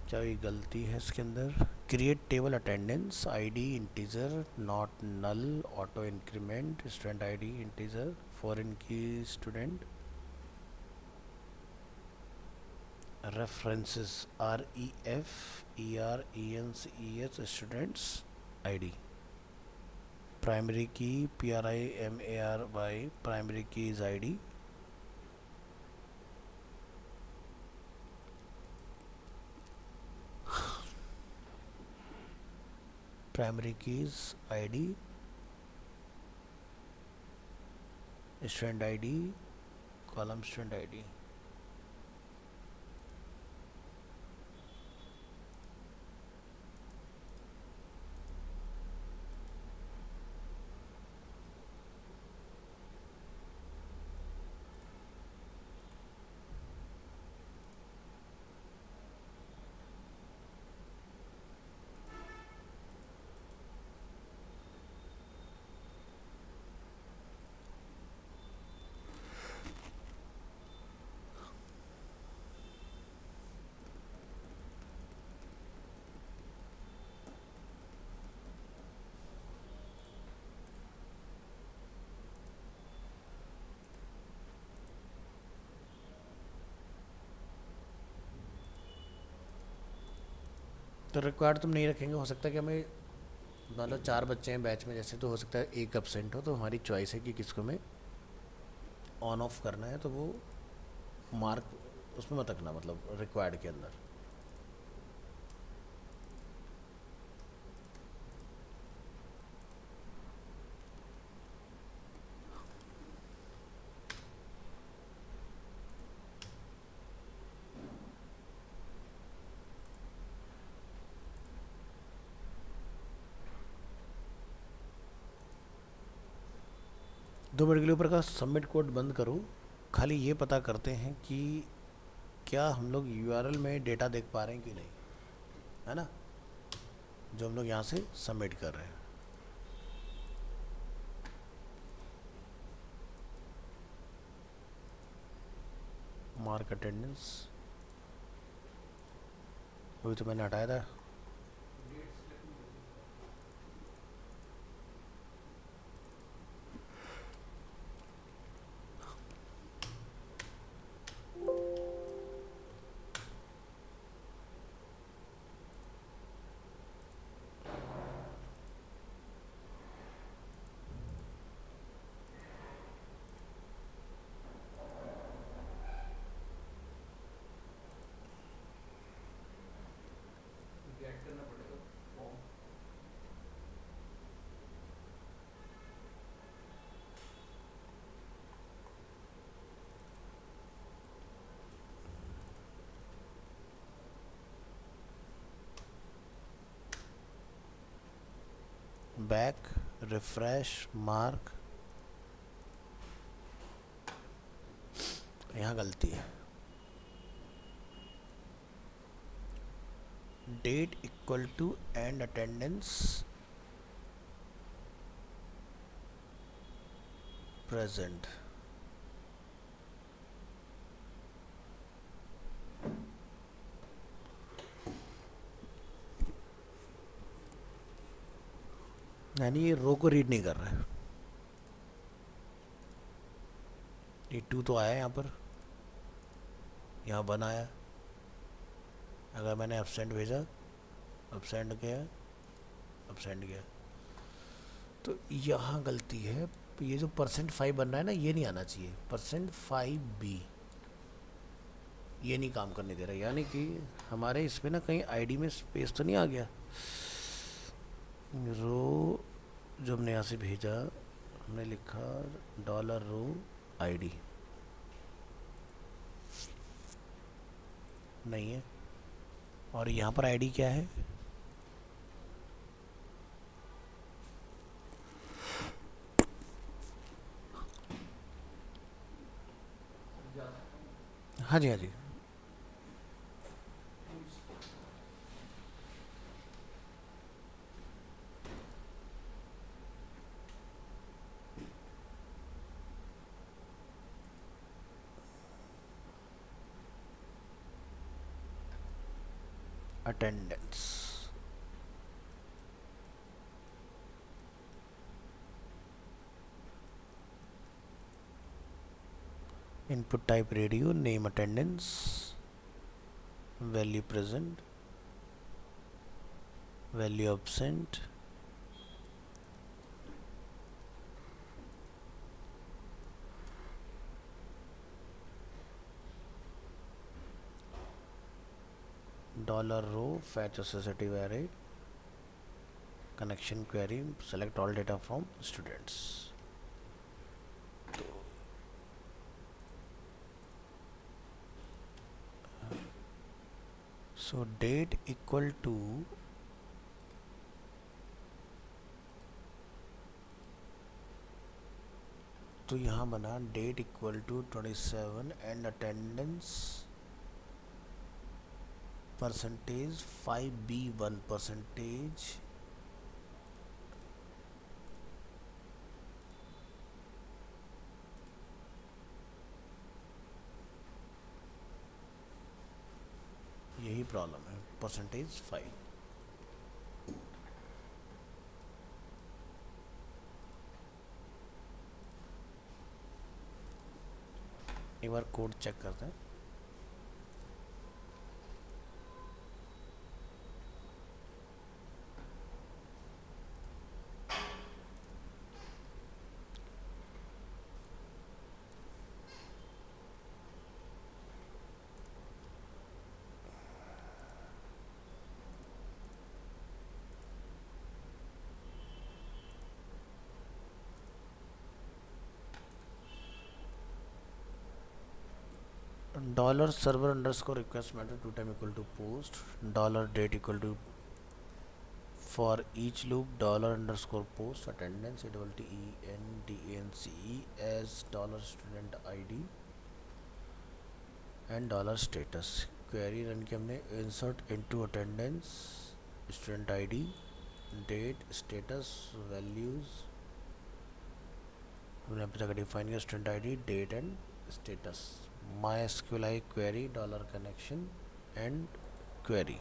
क्या ये गलती है इसके अंदर? Create table attendance ID integer not null auto increment student ID integer foreign key student references REFERENCES students ID primary key PRIMARY primary key is ID primary keys ID student ID column student ID तो required तुम नहीं रखेंगे। हो सकता है कि हमें मतलब 4 बच्चे हैं बैच में जैसे, तो हो सकता है एक एब्सेंट हो, तो हमारी चॉइस है कि किसको में ऑन ऑफ करना है, तो वो मार्क उसमें मत रखना, मतलब रिक्वायर्ड के अंदर। दो मिनट के लिए ऊपर का सबमिट कोड बंद करो, खाली ये पता करते हैं कि क्या हम लोग URL में डेटा देख पा रहे हैं कि नहीं, है ना, जो हम लोग यहाँ से सबमिट कर रहे हैं। मार्क अटेंडेंस अभी तो मैंने हटाया था। बैक, रिफ्रेश, मार्क, यहाँ गलती है। Date equal to and attendance present. यानी ये रो को रीड नहीं कर रहा है। ये 2 तो आया यहाँ पर, यहाँ 1 आया। अगर मैंने एब्सेंट भेजा, एब्सेंट गया, एब्सेंट गया, तो यहाँ गलती है। ये जो %5 बन रहा है ना, ये नहीं आना चाहिए। %5B ये नहीं काम करने दे रहा। यानी कि हमारे इसमें ना कहीं आईडी में स्पेस तो नहीं आ गया। रो जो हमने यहाँ से भेजा, हमने लिखा $रो आईडी, नहीं है। और यहाँ पर आईडी क्या है? हाँ जी, हाँ जी। Attendance, input type radio, name attendance, value present, value absent, $row fetch associative array, connection query, select all data from students। so date equal to तो यहाँ बना date equal to 27 and attendance %5B1%। यही problem है, %5। एक bar code check करते हैं। $server underscore request method 2 time equal to post $date equal to for each loop $underscore post attendance ATTENDANCE as $student ID and $status। Query run की हमने insert into attendance student ID date status values हमने अपनी जगह define किया student ID date and status। MySQLi query $connection and query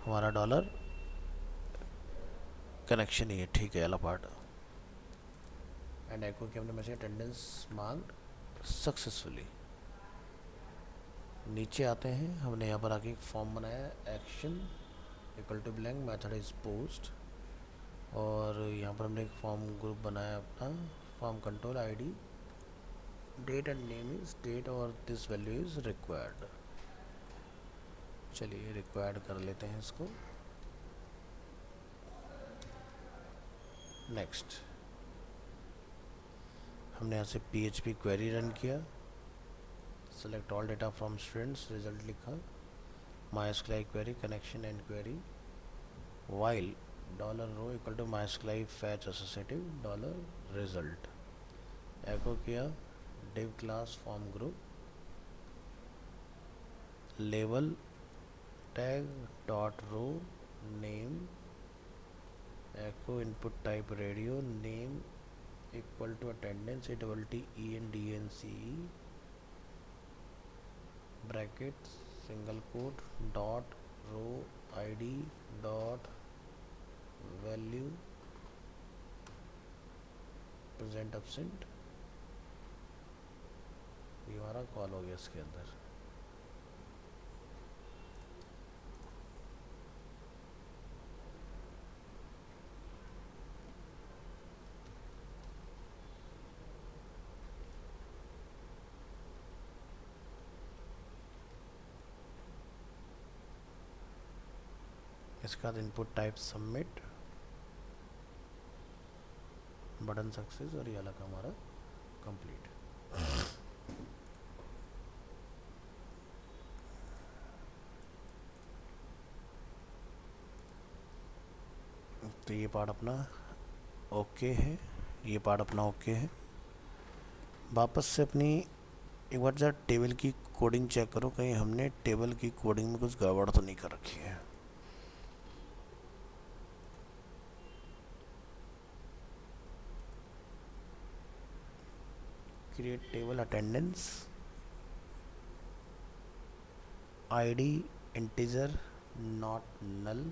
हमारा dollar connection ही है, ठीक है, अला पार्ट। एंड एको की हमने मैसेज अटेंडेंस मार्क्ड सक्सेसफुली। नीचे आते हैं, हमने यहाँ पर आके एक फॉर्म बनाया, action equal to blank method is post, और यहाँ पर हमने एक फॉर्म ग्रुप बनाया अपना, form control ID date and name is date और दिस वैल्यू इज रिक्वायर्ड। चलिए रिक्वायर्ड कर लेते हैं इसको। नेक्स्ट हमने यहाँ से PHP क्वेरी रन किया, select all data from students, result लिखा, MySQL query connection and query while dollar row equal to mysqli fetch associative dollar result एको किया डिव क्लास फॉर्म ग्रुप लेवल tag dot row name echo input type radio name equal to attendance ATTENDNCE bracket single quote dot row ID dot value present absent. ये हमारा col हो गया इसके अंदर। इसके बाद input type submit button success और ये अलग हमारा कंप्लीट। तो ये पार्ट अपना ओके है, ये पार्ट अपना ओके है। वापस से अपनी एक बार जरा टेबल की कोडिंग चेक करो, कहीं हमने टेबल की कोडिंग में कुछ गड़बड़ तो नहीं कर रखी है। Create table attendance ID integer not null